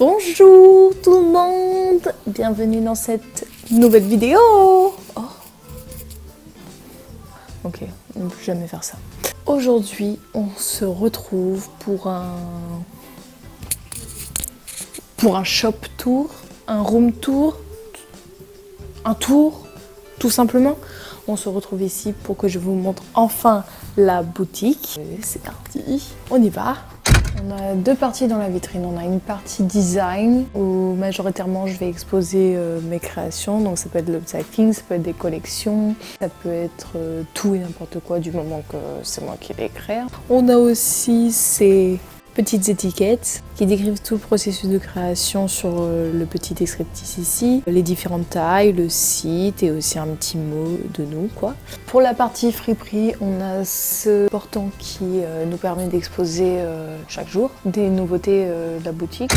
Bonjour tout le monde, bienvenue dans cette nouvelle vidéo. Oh. Ok, on ne peut plus jamais faire ça. Aujourd'hui, on se retrouve pour un shop tour, un room tour, un tour, tout simplement. On se retrouve ici pour que je vous montre enfin la boutique. C'est parti, on y va. On a deux parties dans la vitrine. On a une partie design où majoritairement je vais exposer mes créations. Donc ça peut être l'upcycling, ça peut être des collections, ça peut être tout et n'importe quoi du moment que c'est moi qui les crée. On a aussi ces petites étiquettes qui décrivent tout le processus de création sur le petit descriptif ici, les différentes tailles, le site et aussi un petit mot de nous quoi. Pour la partie friperie, on a ce portant qui nous permet d'exposer chaque jour des nouveautés de la boutique.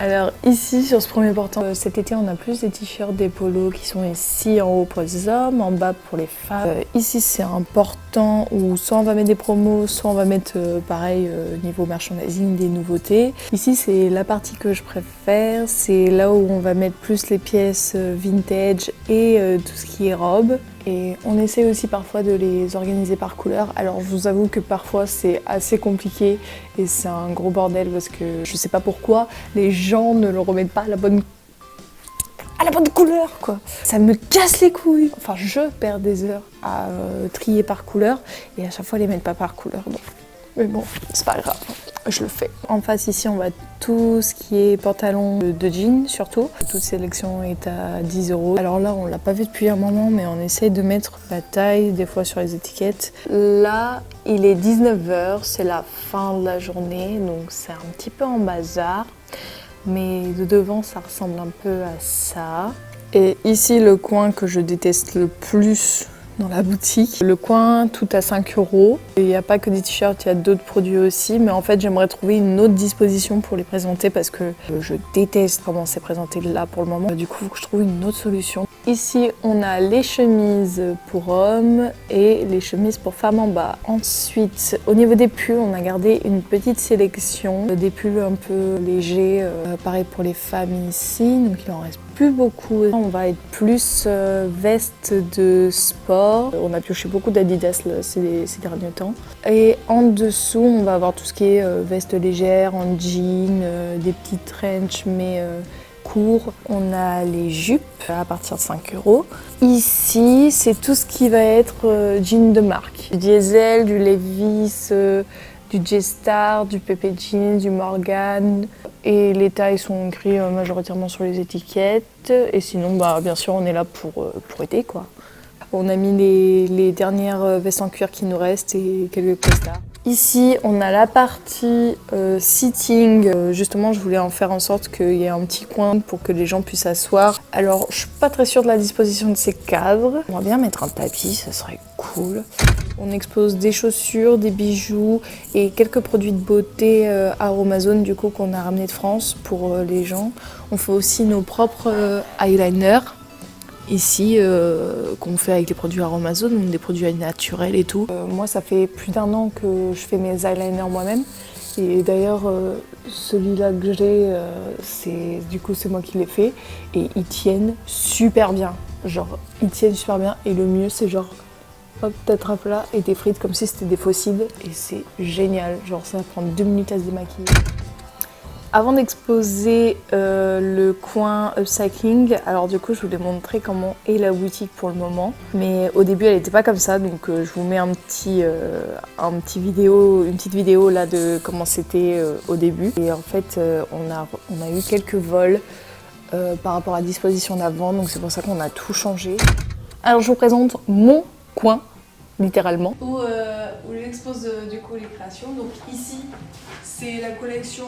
Alors ici sur ce premier portant, cet été on a plus des t-shirts, des polos qui sont ici en haut pour les hommes, en bas pour les femmes. Ici c'est un portant où soit on va mettre des promos, soit on va mettre pareil niveau merchandising des nouveautés. Ici c'est la partie que je préfère, c'est là où on va mettre plus les pièces vintage et tout ce qui est robe. Et on essaie aussi parfois de les organiser par couleur. Alors je vous avoue que parfois c'est assez compliqué et c'est un gros bordel parce que je sais pas pourquoi les gens ne le remettent pas à la bonne couleur quoi. Ça me casse les couilles. Enfin je perds des heures à trier par couleur et à chaque fois les mettre pas par couleur. Donc. Mais bon, c'est pas grave, je le fais. En face ici, on voit tout ce qui est pantalon de jean surtout. Toute sélection est à 10 €. Alors là, on l'a pas vu depuis un moment, mais on essaye de mettre la taille des fois sur les étiquettes. Là, il est 19 h, c'est la fin de la journée, donc c'est un petit peu en bazar. Mais de devant, ça ressemble un peu à ça. Et ici, le coin que je déteste le plus dans la boutique. Le coin, tout à 5 €. Il n'y a pas que des t-shirts, il y a d'autres produits aussi. Mais en fait, j'aimerais trouver une autre disposition pour les présenter parce que je déteste comment c'est présenté là pour le moment. Du coup, il faut que je trouve une autre solution. Ici, on a les chemises pour hommes et les chemises pour femmes en bas. Ensuite, au niveau des pulls, on a gardé une petite sélection. Des pulls un peu légers, pareil pour les femmes ici. Donc, il en reste plus beaucoup. On va être plus veste de sport. On a pioché beaucoup d'Adidas ces derniers temps. Et en dessous, on va avoir tout ce qui est veste légère, en jean, des petits trench mais courts. On a les jupes à partir de 5 €. Ici, c'est tout ce qui va être jean de marque. Du Diesel, du Levi's, du J-Star, du Pepe Jeans, du Morgan. Et les tailles sont écrites majoritairement sur les étiquettes. Et sinon, bah, bien sûr, on est là pour été quoi. On a mis les dernières vestes en cuir qui nous restent et quelques costards. Ici, on a la partie sitting. Justement, je voulais en faire en sorte qu'il y ait un petit coin pour que les gens puissent s'asseoir. Alors, je suis pas très sûre de la disposition de ces cadres. J'aimerais bien mettre un tapis, ça serait cool. On expose des chaussures, des bijoux et quelques produits de beauté Aromazone du coup qu'on a ramené de France pour les gens. On fait aussi nos propres eyeliners. Ici, qu'on fait avec les produits Aromazone, donc des produits naturels et tout. Moi, ça fait plus d'1 an que je fais mes eyeliners moi-même. Et d'ailleurs, celui-là que j'ai, c'est moi qui l'ai fait. Et ils tiennent super bien. Genre, ils tiennent super bien. Et le mieux, c'est genre, hop, t'attrapes là et t'es frites comme si c'était des fossiles. Et c'est génial. Genre, ça va prendre 2 minutes à se démaquiller. Avant d'exposer le coin upcycling, alors du coup je voulais montrer comment est la boutique pour le moment. Mais au début elle n'était pas comme ça, donc je vous mets une petite vidéo là de comment c'était au début. Et en fait on a eu quelques vols par rapport à la disposition d'avant, donc c'est pour ça qu'on a tout changé. Alors je vous présente mon coin, littéralement. Où j'expose du coup les créations. Donc ici, c'est la collection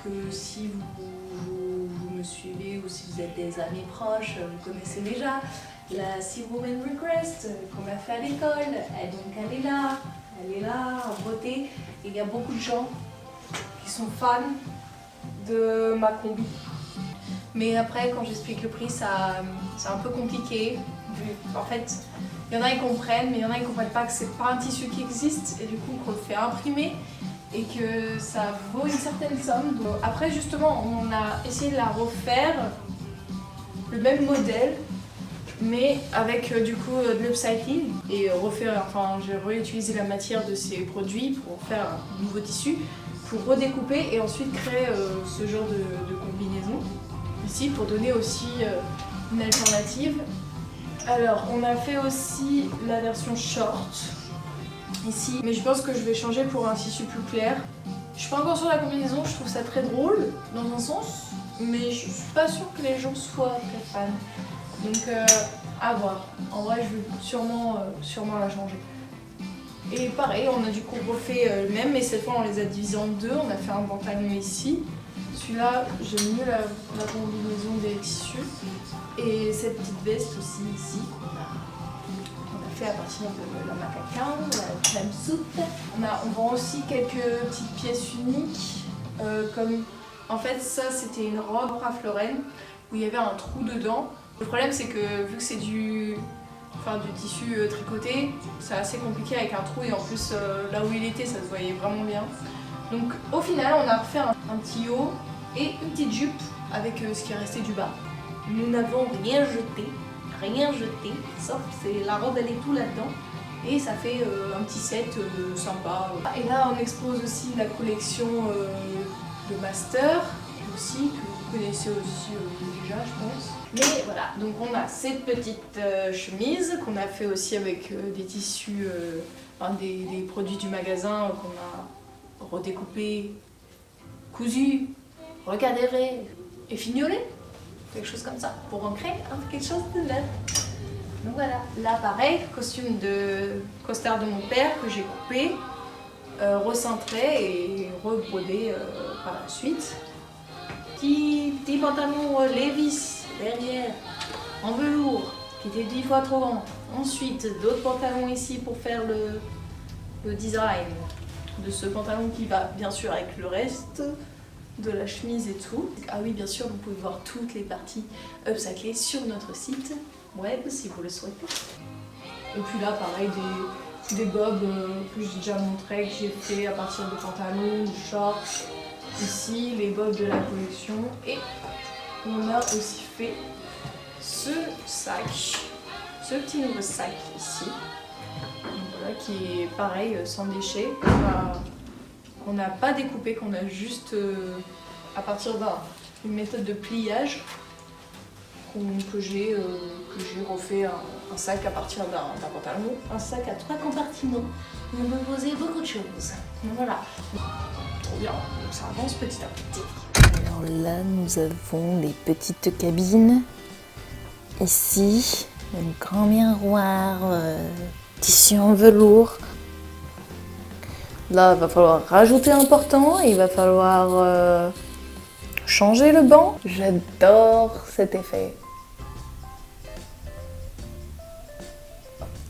que si vous me suivez ou si vous êtes des amis proches, vous connaissez déjà. La Sea Woman Request qu'on a fait à l'école. Donc elle est là en beauté. Et il y a beaucoup de gens qui sont fans de ma combi. Mais après, quand j'explique le prix, c'est un peu compliqué. En fait, il y en a qui comprennent, mais il y en a qui ne comprennent pas que c'est pas un tissu qui existe et du coup qu'on le fait imprimer et que ça vaut une certaine somme. Donc, après justement on a essayé de la refaire, le même modèle, mais avec du coup de l'upcycling et refaire, enfin j'ai réutilisé la matière de ces produits pour faire un nouveau tissu, pour redécouper et ensuite créer ce genre de combinaison ici pour donner aussi une alternative. Alors on a fait aussi la version short ici, mais je pense que je vais changer pour un tissu plus clair. Je suis pas encore sur la combinaison, je trouve ça très drôle dans un sens, mais je suis pas sûre que les gens soient très fans. Donc à voir. En vrai, je vais sûrement la changer. Et pareil, on a du coup refait le même, mais cette fois on les a divisés en deux. On a fait un pantalon ici. Celui-là, j'aime mieux la combinaison des tissus. Et cette petite veste aussi ici qu'on a fait à partir de la macaquin, la jumpsuit. On vend aussi quelques petites pièces uniques, comme en fait ça c'était une robe Ralph Lauren où il y avait un trou dedans. Le problème c'est que vu que c'est du tissu tricoté, c'est assez compliqué avec un trou et en plus là où il était ça se voyait vraiment bien. Donc au final on a refait un petit haut et une petite jupe avec ce qui est resté du bas. Nous n'avons rien jeté, sauf c'est la robe elle est tout là-dedans et ça fait un petit set sympa. Et là on expose aussi la collection de Master aussi, que vous connaissez aussi déjà je pense. Mais voilà, donc on a cette petite chemise qu'on a fait aussi avec des tissus, des produits du magasin qu'on a redécoupés, cousus, recadrés et fignolés. Quelque chose comme ça, pour en créer quelque chose de neuf. Donc voilà, là pareil, costume de costard de mon père que j'ai coupé, recentré et rebrodé par la suite. Petit pantalon Levi's derrière, en velours, qui était 10 fois trop grand. Ensuite, d'autres pantalons ici pour faire le design de ce pantalon qui va bien sûr avec le reste de la chemise et tout. Ah oui, bien sûr, vous pouvez voir toutes les parties upcyclées sur notre site web si vous le souhaitez. Et puis là, pareil, des bobs que j'ai déjà montré, que j'ai fait à partir de pantalons, de shorts. Ici, les bobs de la collection. Et on a aussi fait ce sac, ce petit nouveau sac ici. Donc voilà, qui est pareil, sans déchets. On n'a pas découpé, qu'on a juste, à partir d'une méthode de pliage, que j'ai refait un sac à partir d'un pantalon. Un sac à 3 compartiments, où on peut poser beaucoup de choses. Donc voilà, trop bien, donc ça avance petit à petit. Alors là, nous avons les petites cabines. Ici, un grand miroir, tissu en velours. Là, il va falloir rajouter un portant, il va falloir changer le banc. J'adore cet effet.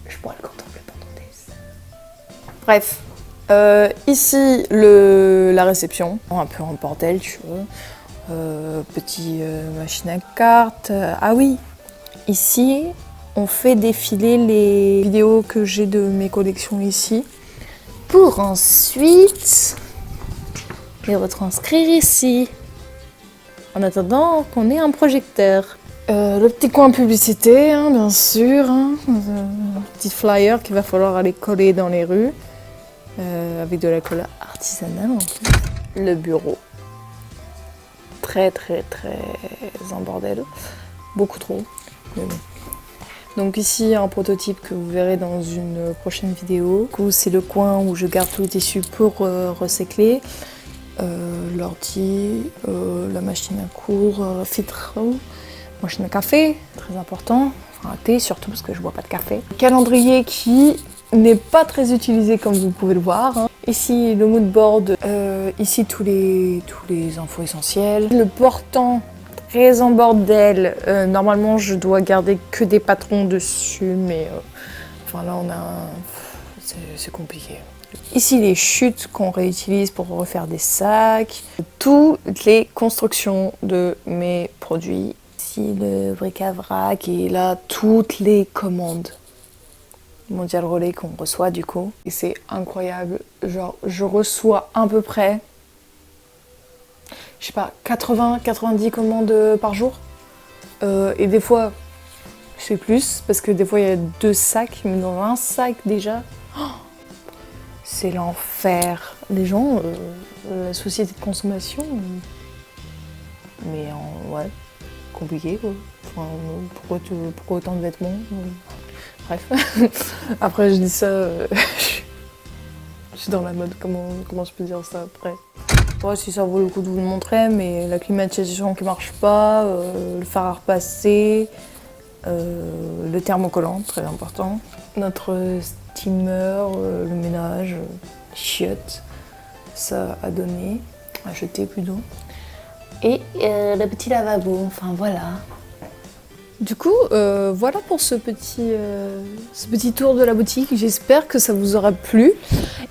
Je pourrais le contempler pendant des heures. Bref, ici la réception, un peu en bordel, tu vois. Petit machine à cartes. Ah oui, ici, on fait défiler les vidéos que j'ai de mes collections ici, pour ensuite les retranscrire ici, en attendant qu'on ait un projecteur. Le petit coin publicité, hein, bien sûr, hein, un petit flyer qu'il va falloir aller coller dans les rues, avec de la colle artisanale en plus. Le bureau, très en bordel, beaucoup trop, mais bon. Donc ici un prototype que vous verrez dans une prochaine vidéo. C'est le coin où je garde tous les tissus pour recycler. L'ordi, la machine à coudre, filtre, machine à café, très important. Enfin un thé surtout parce que je bois pas de café. Calendrier qui n'est pas très utilisé comme vous pouvez le voir, hein. Ici le mood board, ici tous les infos essentielles. Le portant très en bordel. Normalement, je dois garder que des patrons dessus, mais enfin là, c'est compliqué. Ici, les chutes qu'on réutilise pour refaire des sacs. Toutes les constructions de mes produits. Ici, le bric-à-brac et là, toutes les commandes. Mondial Relay qu'on reçoit du coup. Et c'est incroyable, genre je reçois à peu près, je sais pas, 80-90 commandes par jour. Et des fois, c'est plus, parce que des fois il y a 2 sacs, mais dans un sac déjà, c'est l'enfer. Les gens, la société de consommation, mais ouais, compliqué quoi. Enfin, pourquoi autant de vêtements Bref. Après je dis ça, je suis dans la mode, comment je peux dire ça après. Ouais, si ça vaut le coup de vous le montrer, mais la climatisation qui marche pas, le fer à repasser, le thermocollant, très important. Notre steamer, le ménage, les chiottes, ça a donné, à jeter plutôt. Et le petit lavabo, enfin voilà. Du coup, voilà pour ce petit tour de la boutique. J'espère que ça vous aura plu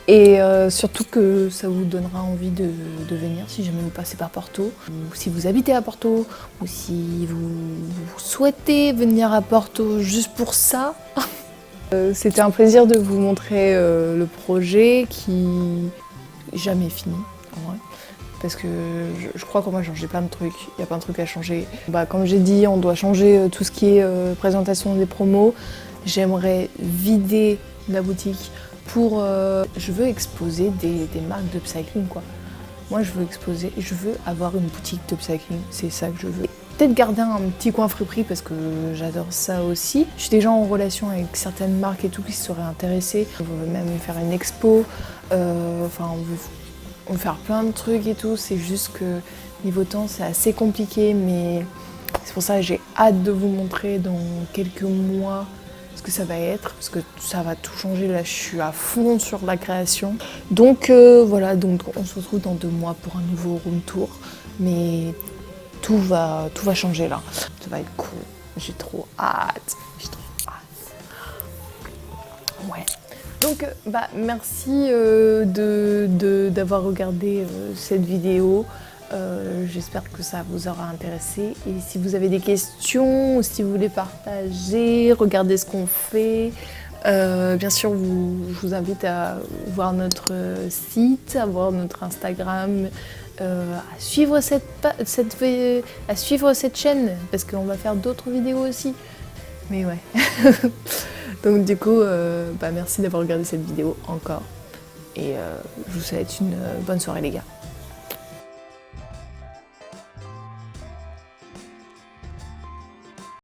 et surtout que ça vous donnera envie de venir si jamais vous passez par Porto, ou si vous habitez à Porto, ou si vous souhaitez venir à Porto juste pour ça. C'était un plaisir de vous montrer le projet qui n'est jamais fini en vrai. Parce que je crois que moi j'ai plein de trucs, il y a plein de trucs à changer. Comme j'ai dit, on doit changer tout ce qui est présentation des promos. J'aimerais vider la boutique pour... je veux exposer des marques d'upcycling quoi. Moi je veux avoir une boutique d'upcycling, c'est ça que je veux. Peut-être garder un petit coin friperie parce que j'adore ça aussi. Je suis déjà en relation avec certaines marques et tout qui seraient intéressées. On veut même faire une expo, on veut faire plein de trucs et tout, c'est juste que niveau temps c'est assez compliqué, mais c'est pour ça que j'ai hâte de vous montrer dans quelques mois ce que ça va être, parce que ça va tout changer, là je suis à fond sur la création. Donc voilà, donc on se retrouve dans 2 mois pour un nouveau room tour, mais tout va changer là. Ça va être cool, j'ai trop hâte. Ouais. Donc merci d'avoir regardé cette vidéo. J'espère que ça vous aura intéressé. Et si vous avez des questions, ou si vous voulez partager, regarder ce qu'on fait, bien sûr, je vous invite à voir notre site, à voir notre Instagram, à suivre cette chaîne, parce qu'on va faire d'autres vidéos aussi. Mais ouais. Donc du coup, merci d'avoir regardé cette vidéo encore. Et je vous souhaite une bonne soirée les gars.